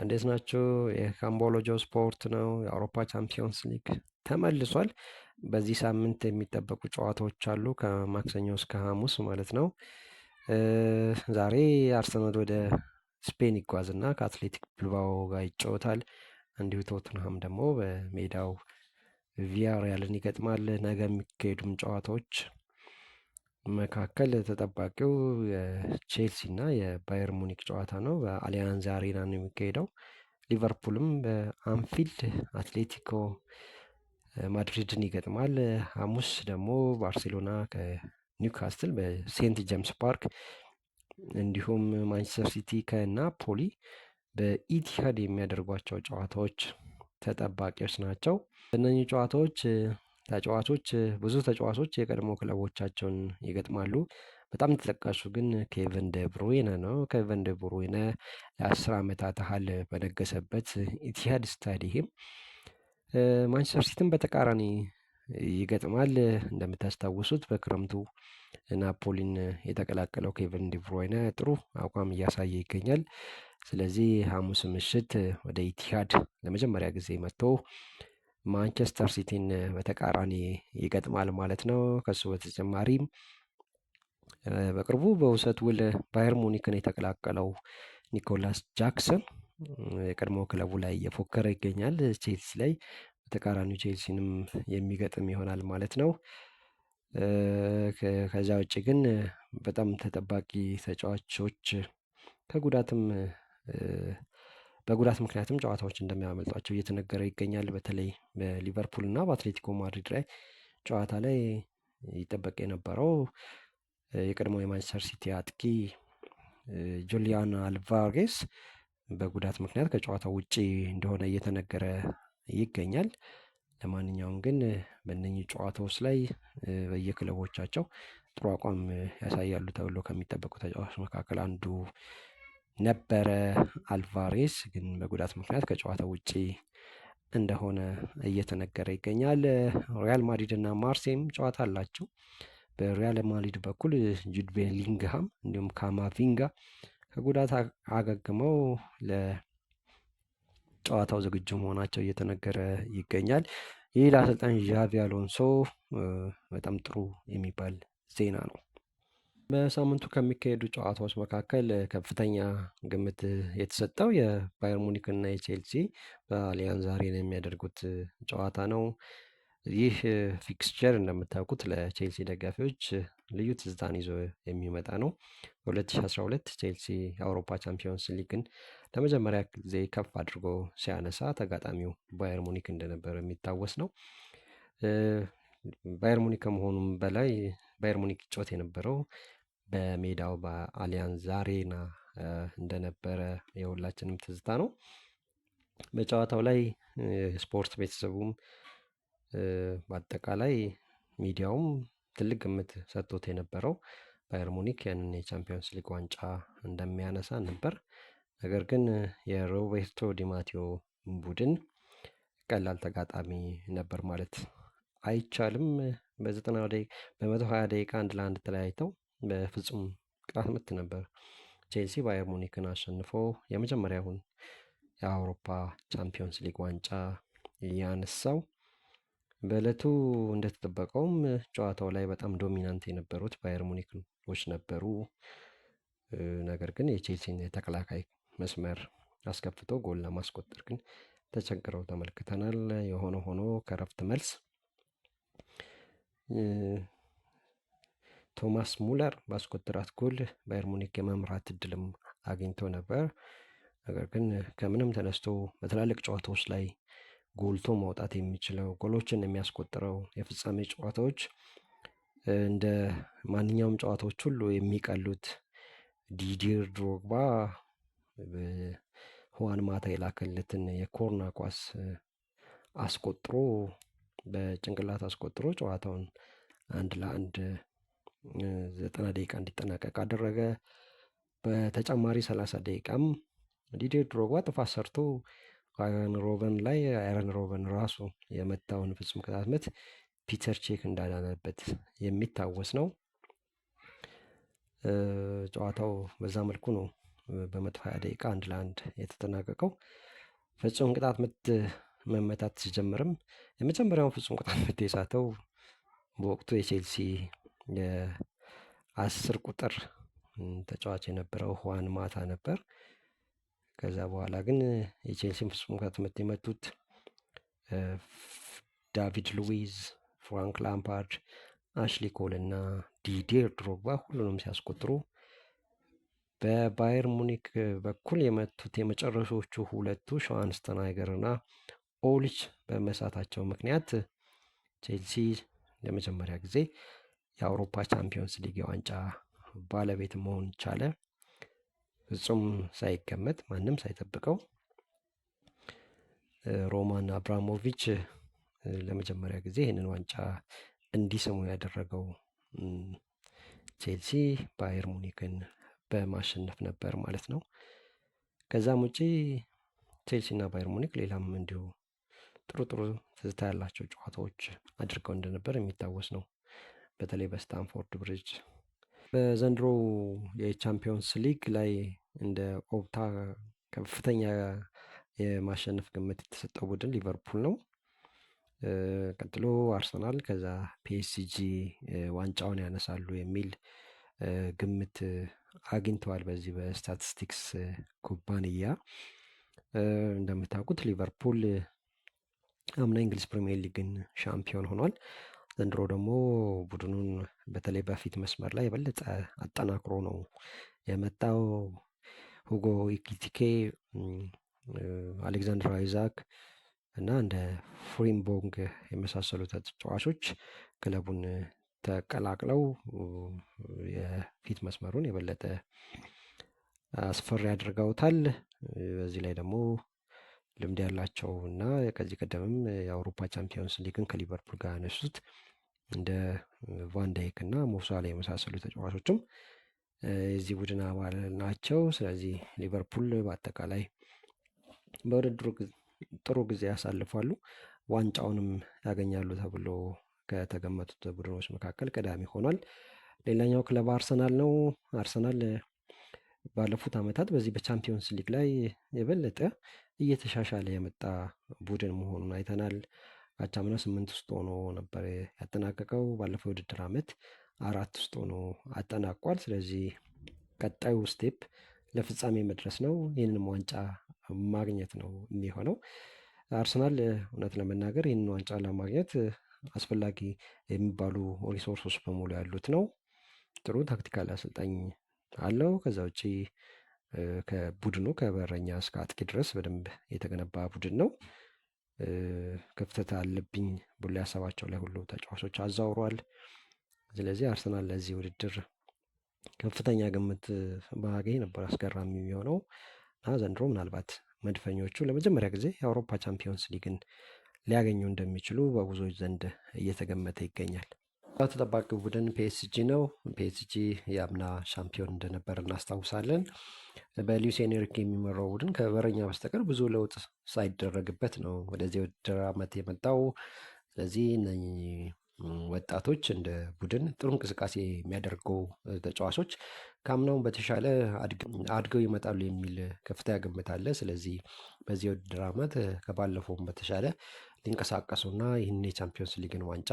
እንዴት ናችሁ? የካምቦሎጆ ስፖርት ነው። የአውሮፓ ቻምፒዮንስ ሊግ ተመልሷል። በዚህ ሳምንት የሚጠበቁ ጨዋታዎች አሉ፣ ከማክሰኞ እስከ ሐሙስ ማለት ነው። ዛሬ አርሰናል ወደ ስፔን ይጓዝና ከአትሌቲክ ብልባኦ ጋር ይጫወታል። እንዲሁ ቶትንሃም ደግሞ በሜዳው ቪያሪያልን ይገጥማል። ነገ የሚካሄዱም ጨዋታዎች መካከል ተጠባቂው የቼልሲ እና የባየር ሙኒክ ጨዋታ ነው። በአሊያንዝ አሬና ነው የሚካሄደው። ሊቨርፑልም በአንፊልድ አትሌቲኮ ማድሪድን ይገጥማል። ሐሙስ ደግሞ ባርሴሎና ከኒውካስትል በሴንት ጄምስ ፓርክ፣ እንዲሁም ማንቸስተር ሲቲ ከናፖሊ በኢቲሃድ የሚያደርጓቸው ጨዋታዎች ተጠባቂዎች ናቸው። እነኚህ ጨዋታዎች ብዙ ተጫዋቾች የቀድሞ ክለቦቻቸውን ይገጥማሉ። በጣም ተጠቃሹ ግን ኬቨን ደብሩይነ ነው። ኬቨን ደብሩይነ ለ10 ዓመታት ያህል በነገሰበት ኢቲሃድ ስታዲየም ማንቸስተር ሲቲን በተቃራኒ ይገጥማል። እንደምታስታውሱት በክረምቱ ናፖሊን የተቀላቀለው ኬቨን ዲብሮይነ ጥሩ አቋም እያሳየ ይገኛል። ስለዚህ ሐሙስ ምሽት ወደ ኢቲሃድ ለመጀመሪያ ጊዜ መጥቶ ማንቸስተር ሲቲን በተቃራኒ ይገጥማል ማለት ነው። ከሱ በተጨማሪም በቅርቡ በውሰት ውል ባየር ሙኒክን የተቀላቀለው ኒኮላስ ጃክሰን የቀድሞ ክለቡ ላይ እየፎከረ ይገኛል። ቼልሲ ላይ በተቃራኒው ቼልሲንም የሚገጥም ይሆናል ማለት ነው። ከዚያ ውጭ ግን በጣም ተጠባቂ ተጫዋቾች በጉዳት ምክንያትም ጨዋታዎች እንደሚያመልጧቸው እየተነገረ ይገኛል። በተለይ በሊቨርፑል እና በአትሌቲኮ ማድሪድ ላይ ጨዋታ ላይ ይጠበቅ የነበረው የቀድሞ የማንቸስተር ሲቲ አጥቂ ጁሊያን አልቫሬስ በጉዳት ምክንያት ከጨዋታው ውጪ እንደሆነ እየተነገረ ይገኛል። ለማንኛውም ግን በእነኚህ ጨዋታዎች ላይ በየክለቦቻቸው ጥሩ አቋም ያሳያሉ ተብሎ ከሚጠበቁ ተጫዋቾች መካከል አንዱ ነበረ። አልቫሬስ ግን በጉዳት ምክንያት ከጨዋታው ውጪ እንደሆነ እየተነገረ ይገኛል። ሪያል ማድሪድ እና ማርሴይም ጨዋታ አላቸው። በሪያል ማድሪድ በኩል ጁድ ቤሊንግሃም እንዲሁም ካማቪንጋ ከጉዳት አገግመው ለጨዋታው ዝግጁ መሆናቸው እየተነገረ ይገኛል። ይህ ለአሰልጣኝ ዣቪ አሎንሶ በጣም ጥሩ የሚባል ዜና ነው። በሳምንቱ ከሚካሄዱ ጨዋታዎች መካከል ከፍተኛ ግምት የተሰጠው የባየር ሙኒክ እና የቼልሲ በአሊያንዝ አሬና የሚያደርጉት ጨዋታ ነው። ይህ ፊክስቸር እንደምታውቁት ለቼልሲ ደጋፊዎች ልዩ ትዝታን ይዞ የሚመጣ ነው። በ2012 ቼልሲ የአውሮፓ ቻምፒዮንስ ሊግን ለመጀመሪያ ጊዜ ከፍ አድርጎ ሲያነሳ ተጋጣሚው ባየር ሙኒክ እንደነበረ የሚታወስ ነው። ባየር ሙኒክ ከመሆኑም በላይ ባየር ሙኒክ ይጫወት የነበረው በሜዳው በአሊያንዝ አሬና እንደነበረ የሁላችንም ትዝታ ነው። በጨዋታው ላይ ስፖርት ቤተሰቡም በአጠቃላይ ሚዲያውም ትልቅ ግምት ሰጥቶት የነበረው ባየር ሙኒክ ያንን የቻምፒዮንስ ሊግ ዋንጫ እንደሚያነሳ ነበር። ነገር ግን የሮቤርቶ ዲማቴዮ ቡድን ቀላል ተጋጣሚ ነበር ማለት አይቻልም። በ120 ደቂቃ 1-1 ተለያይተው በፍጹም ቅጣት ምት ነበር ቼልሲ ባየር ሙኒክን አሸንፎ የመጀመሪያውን የአውሮፓ ቻምፒዮንስ ሊግ ዋንጫ ያነሳው። በዕለቱ እንደተጠበቀውም ጨዋታው ላይ በጣም ዶሚናንት የነበሩት ባየር ሙኒኮች ነበሩ። ነገር ግን የቼልሲን የተከላካይ መስመር አስከፍቶ ጎል ለማስቆጠር ግን ተቸግረው ተመልክተናል። የሆነ ሆኖ ከረፍት መልስ ቶማስ ሙለር ባስቆጠራት ጎል ባየር ሙኒክ የመምራት እድልም አግኝቶ ነበር። ነገር ግን ከምንም ተነስቶ በትላልቅ ጨዋታዎች ላይ ጎልቶ መውጣት የሚችለው ጎሎችን የሚያስቆጥረው የፍጻሜ ጨዋታዎች እንደ ማንኛውም ጨዋታዎች ሁሉ የሚቀሉት ዲዲር ድሮግባ ሁዋን ማታ የላከለትን የኮርና ኳስ አስቆጥሮ በጭንቅላት አስቆጥሮ ጨዋታውን 1-1 90 ደቂቃ እንዲጠናቀቅ አደረገ። በተጨማሪ 30 ደቂቃም ዲዲር ድሮግባ ጥፋት ሰርቶ አረን ሮበን ራሱ የመታውን ፍጹም ቅጣት ምት ፒተር ቼክ እንዳዳነበት የሚታወስ ነው። ጨዋታው በዛ መልኩ ነው በመቶ 20 ደቂቃ 1-1 የተጠናቀቀው። ፍጹም ቅጣት ምት መመታት ሲጀምርም የመጀመሪያውን ፍጹም ቅጣት ምት የሳተው በወቅቱ የቼልሲ የ10 ቁጥር ተጫዋች የነበረው ሁዋን ማታ ነበር። ከዛ በኋላ ግን የቼልሲን ፍጹም ቅጣት ምት የመቱት ዳቪድ ሉዊዝ፣ ፍራንክ ላምፓርድ፣ አሽሊ ኮል እና ዲዲር ድሮግባ ሁሉንም ሲያስቆጥሩ በባየር ሙኒክ በኩል የመቱት የመጨረሻዎቹ ሁለቱ ሽዋንስተናይገር እና ኦልች በመሳታቸው ምክንያት ቼልሲ ለመጀመሪያ ጊዜ የአውሮፓ ቻምፒዮንስ ሊግ የዋንጫ ባለቤት መሆን ቻለ። ፍጹም ሳይገመት ማንም ሳይጠብቀው ሮማን አብራሞቪች ለመጀመሪያ ጊዜ ይህንን ዋንጫ እንዲስሙ ያደረገው ቼልሲ ባየር ሙኒክን በማሸነፍ ነበር ማለት ነው። ከዛም ውጪ ቼልሲ እና ባየር ሙኒክ ሌላም እንዲሁ ጥሩ ትዝታ ያላቸው ጨዋታዎች አድርገው እንደነበር የሚታወስ ነው። በተለይ በስታንፎርድ ብሪጅ። በዘንድሮ የቻምፒዮንስ ሊግ ላይ እንደ ኦፕታ ከፍተኛ የማሸነፍ ግምት የተሰጠው ቡድን ሊቨርፑል ነው። ቀጥሎ አርሰናል፣ ከዛ ፒኤስጂ ዋንጫውን ያነሳሉ የሚል ግምት አግኝተዋል በዚህ በስታቲስቲክስ ኩባንያ። እንደምታውቁት ሊቨርፑል አምና እንግሊዝ ፕሪሚየር ሊግን ሻምፒዮን ሆኗል። ዘንድሮ ደግሞ ቡድኑን በተለይ በፊት መስመር ላይ የበለጠ አጠናክሮ ነው የመጣው። ሁጎ ኢኪቲኬ፣ አሌክዛንድር አይዛክ እና እንደ ፍሪምቦንግ የመሳሰሉ ተጫዋቾች ክለቡን ተቀላቅለው የፊት መስመሩን የበለጠ አስፈሪ አድርገውታል። በዚህ ላይ ደግሞ ልምድ ያላቸው እና ከዚህ ቀደምም የአውሮፓ ቻምፒዮንስ ሊግን ከሊቨርፑል ጋር ያነሱት እንደ ቫንዳይክ እና ሞሳላ የመሳሰሉ ተጫዋቾችም የዚህ ቡድን አባል ናቸው። ስለዚህ ሊቨርፑል በአጠቃላይ በውድድሩ ጥሩ ጊዜ ያሳልፋሉ፣ ዋንጫውንም ያገኛሉ ተብሎ ከተገመቱት ቡድኖች መካከል ቀዳሚ ሆኗል። ሌላኛው ክለብ አርሰናል ነው። አርሰናል ባለፉት ዓመታት በዚህ በቻምፒዮንስ ሊግ ላይ የበለጠ እየተሻሻለ የመጣ ቡድን መሆኑን አይተናል። አቻምና 8 ውስጥ ሆኖ ነበር ያጠናቀቀው። ባለፈው የውድድር ዓመት 4 ውስጥ ሆኖ አጠናቋል። ስለዚህ ቀጣዩ ስቴፕ ለፍጻሜ መድረስ ነው፣ ይህንንም ዋንጫ ማግኘት ነው የሚሆነው። አርሰናል እውነት ለመናገር ይህንን ዋንጫ ለማግኘት አስፈላጊ የሚባሉ ሪሶርሶች በሙሉ ያሉት ነው። ጥሩ ታክቲካል አሰልጣኝ አለው። ከዛ ውጭ ከቡድኑ ከበረኛ እስከ አጥቂ ድረስ በደንብ የተገነባ ቡድን ነው። ክፍተት አለብኝ ብሎ ያሰባቸው ላይ ሁሉ ተጫዋቾች አዛውሯል። ስለዚህ አርሰናል ለዚህ ውድድር ከፍተኛ ግምት ባገኝ ነበር አስገራሚ የሚሆነው እና ዘንድሮ ምናልባት መድፈኞቹ ለመጀመሪያ ጊዜ የአውሮፓ ቻምፒዮንስ ሊግን ሊያገኙ እንደሚችሉ በብዙዎች ዘንድ እየተገመተ ይገኛል። ተጠባቂው ቡድን ፒኤስጂ ነው። ፒኤስጂ የአምና ሻምፒዮን እንደነበር እናስታውሳለን። በሉዊስ ኤንሪኬ የሚመራው ቡድን ከበረኛ በስተቀር ብዙ ለውጥ ሳይደረግበት ነው ወደዚህ ውድድር ዓመት የመጣው። ስለዚህ እነኚህ ወጣቶች እንደ ቡድን ጥሩ እንቅስቃሴ የሚያደርጉ ተጫዋቾች ከአምናውም በተሻለ አድገው ይመጣሉ የሚል ከፍተኛ ግምት አለ። ስለዚህ በዚህ የውድድር ዓመት ከባለፈውም በተሻለ ሊንቀሳቀሱና ይህን የቻምፒዮንስ ሊግን ዋንጫ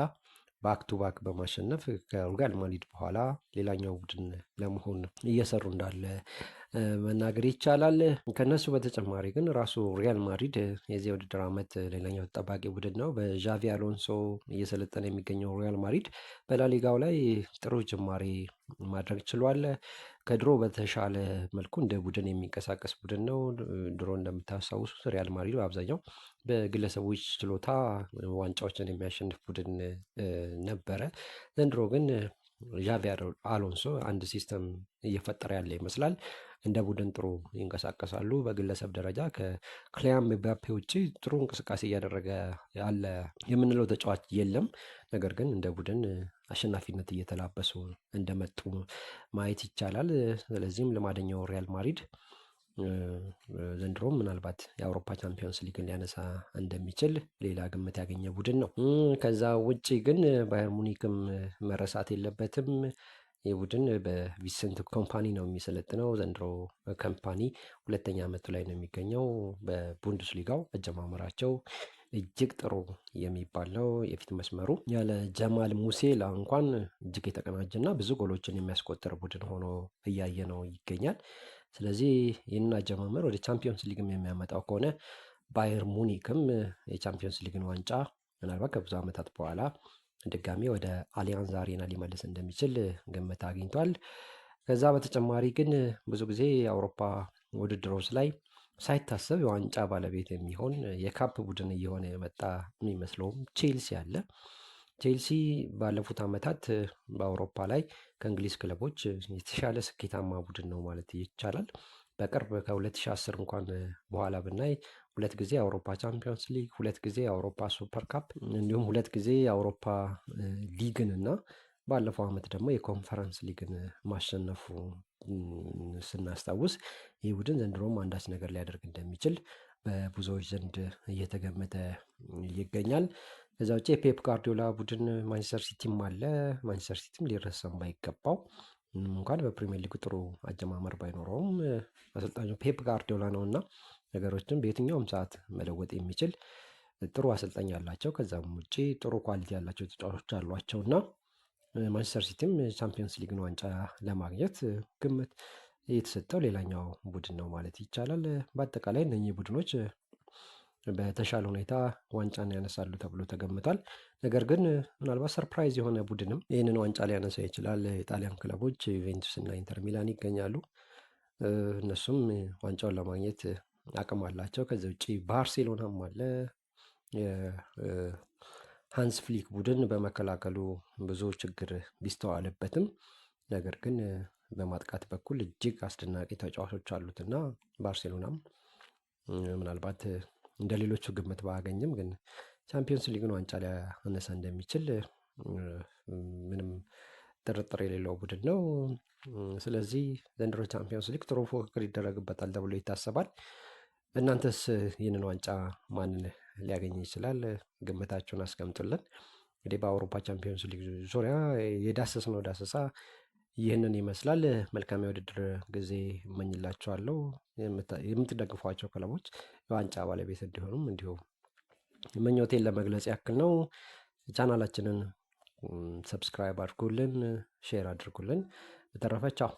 ባክ ቱ ባክ በማሸነፍ ከሪያል ማድሪድ በኋላ ሌላኛው ቡድን ለመሆን እየሰሩ እንዳለ መናገር ይቻላል። ከነሱ በተጨማሪ ግን ራሱ ሪያል ማድሪድ የዚህ የውድድር ዓመት ሌላኛው ተጠባቂ ቡድን ነው። በዣቪ አሎንሶ እየሰለጠነ የሚገኘው ሪያል ማድሪድ በላሊጋው ላይ ጥሩ ጅማሬ ማድረግ ችሏል። ከድሮ በተሻለ መልኩ እንደ ቡድን የሚንቀሳቀስ ቡድን ነው። ድሮ እንደምታስታውሱት ሪያል ማድሪድ በአብዛኛው በግለሰቦች ችሎታ ዋንጫዎችን የሚያሸንፍ ቡድን ነበረ። ዘንድሮ ግን ዣቪ አሎንሶ አንድ ሲስተም እየፈጠረ ያለ ይመስላል። እንደ ቡድን ጥሩ ይንቀሳቀሳሉ። በግለሰብ ደረጃ ከክሊያን ምባፔ ውጭ ጥሩ እንቅስቃሴ እያደረገ ያለ የምንለው ተጫዋች የለም። ነገር ግን እንደ ቡድን አሸናፊነት እየተላበሱ እንደመጡ ማየት ይቻላል። ስለዚህም ልማደኛው ሪያል ማድሪድ ዘንድሮም ምናልባት የአውሮፓ ቻምፒዮንስ ሊግን ሊያነሳ እንደሚችል ሌላ ግምት ያገኘ ቡድን ነው። ከዛ ውጭ ግን ባየር ሙኒክም መረሳት የለበትም። ይህ ቡድን በቪሰንት ኮምፓኒ ነው የሚሰለጥነው። ዘንድሮ ኮምፓኒ 2ኛ ዓመቱ ላይ ነው የሚገኘው። በቡንደስሊጋው አጀማመራቸው እጅግ ጥሩ የሚባል ነው። የፊት መስመሩ ያለ ጀማል ሙሴላ እንኳን እጅግ የተቀናጀና ብዙ ጎሎችን የሚያስቆጥር ቡድን ሆኖ እያየ ነው ይገኛል። ስለዚህ ይህንን አጀማመር ወደ ቻምፒዮንስ ሊግም የሚያመጣው ከሆነ ባየር ሙኒክም የቻምፒዮንስ ሊግን ዋንጫ ምናልባት ከብዙ ዓመታት በኋላ ድጋሚ ወደ አሊያንዝ አሬና ሊመልስ እንደሚችል ግምት አግኝቷል። ከዛ በተጨማሪ ግን ብዙ ጊዜ የአውሮፓ ውድድሮች ላይ ሳይታሰብ የዋንጫ ባለቤት የሚሆን የካፕ ቡድን እየሆነ የመጣ የሚመስለውም ቼልሲ አለ። ቼልሲ ባለፉት ዓመታት በአውሮፓ ላይ ከእንግሊዝ ክለቦች የተሻለ ስኬታማ ቡድን ነው ማለት ይቻላል። በቅርብ ከ2010 እንኳን በኋላ ብናይ 2 ጊዜ የአውሮፓ ቻምፒዮንስ ሊግ፣ 2 ጊዜ የአውሮፓ ሱፐር ካፕ እንዲሁም 2 ጊዜ የአውሮፓ ሊግን እና ባለፈው ዓመት ደግሞ የኮንፈረንስ ሊግን ማሸነፉ ስናስታውስ ይህ ቡድን ዘንድሮም አንዳች ነገር ሊያደርግ እንደሚችል በብዙዎች ዘንድ እየተገመተ ይገኛል። ከዛ ውጭ የፔፕ ጋርዲዮላ ቡድን ማንቸስተር ሲቲም አለ። ማንቸስተር ሲቲም ሊረሳም ባይገባው እንኳን በፕሪሚየር ሊግ ጥሩ አጀማመር ባይኖረውም አሰልጣኙ ፔፕ ጋርዲዮላ ነው እና ነገሮችን በየትኛውም ሰዓት መለወጥ የሚችል ጥሩ አሰልጣኝ ያላቸው ከዛም ውጭ ጥሩ ኳሊቲ ያላቸው ተጫዋቾች አሏቸው እና ማንቸስተር ሲቲም ቻምፒየንስ ሊግን ዋንጫ ለማግኘት ግምት የተሰጠው ሌላኛው ቡድን ነው ማለት ይቻላል። በአጠቃላይ እነኚህ ቡድኖች በተሻለ ሁኔታ ዋንጫን ያነሳሉ ተብሎ ተገምቷል። ነገር ግን ምናልባት ሰርፕራይዝ የሆነ ቡድንም ይህንን ዋንጫ ሊያነሳ ይችላል። የጣሊያን ክለቦች ዩቬንቱስ እና ኢንተር ሚላን ይገኛሉ። እነሱም ዋንጫውን ለማግኘት አቅም አላቸው። ከዚህ ውጭ ባርሴሎናም አለ። ሃንስ ፍሊክ ቡድን በመከላከሉ ብዙ ችግር ቢስተዋልበትም ነገር ግን በማጥቃት በኩል እጅግ አስደናቂ ተጫዋቾች አሉት እና ባርሴሎናም ምናልባት እንደ ሌሎቹ ግምት ባያገኝም ግን ቻምፒዮንስ ሊግን ዋንጫ ሊያነሳ እንደሚችል ምንም ጥርጥር የሌለው ቡድን ነው። ስለዚህ ዘንድሮ ቻምፒዮንስ ሊግ ጥሩ ፉክክር ይደረግበታል ተብሎ ይታሰባል። እናንተስ ይህንን ዋንጫ ማንን ሊያገኝ ይችላል? ግምታችሁን አስቀምጡልን። እንግዲህ በአውሮፓ ቻምፒዮንስ ሊግ ዙሪያ የዳሰስነው ዳሰሳ ይህንን ይመስላል። መልካም የውድድር ጊዜ እመኝላችኋለሁ። የምትደግፏቸው ክለቦች የዋንጫ ባለቤት እንዲሆኑም እንዲሁ ምኞቴን ለመግለጽ ያክል ነው። ቻናላችንን ሰብስክራይብ አድርጉልን፣ ሼር አድርጉልን። በተረፈ ቻው።